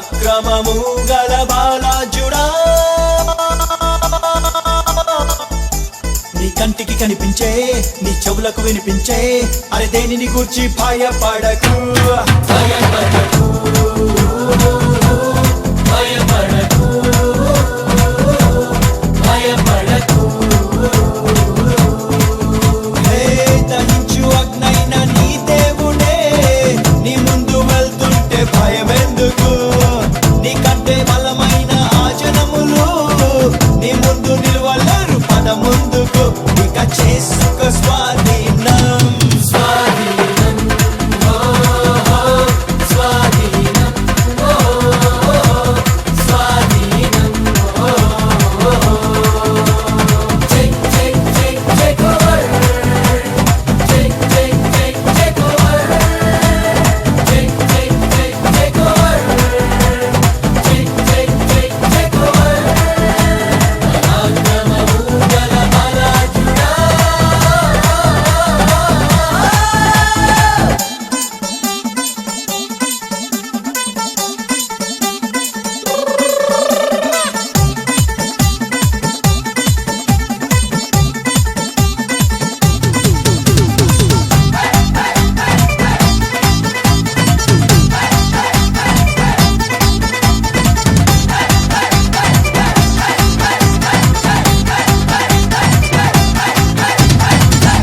పరాక్రమము గల బాలాజుడా, నీ కంటికి కనిపించే, నీ చెవులకు వినిపించే, అరే దేనిని గూర్చి భయపడకు, భయపడకు, భయపడకు, భయపడకు. హే దహించు అగ్నైన నీ దేవుడే నీ ముందు వెళ్తుంటే భయమెందుకు, నీ కంటే బలమైన ఆ జనములు నీ ముందు నిలవలేరు, పద ముందుకు, ఇక చేసుకో స్వాధీనం, స్వాధీనం, ఓ స్వాధీనం, ఓ స్వాధీనం, take over, take over, take over, take over. పరాక్రమము గల బాలాజుడా.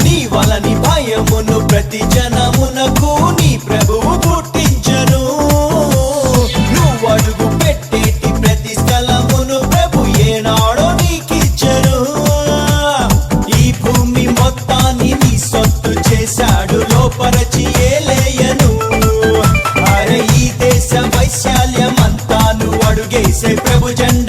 నీ వలని భయమును ప్రతి జనమునకు నీ ప్రభువు పుట్టించను, నువ్వు అడుగు పెట్టేటి ప్రతి స్థలమును ప్రభు ఏనాడో నీకిచ్చను, ఈ భూమి మొత్తాన్ని నీ సొత్తు చేశాడు లోపరచి ఏలేయను, అరే ఈ దేశ వైశాల్యమంతా నువ్వు అడుగేసే ప్రభు జన్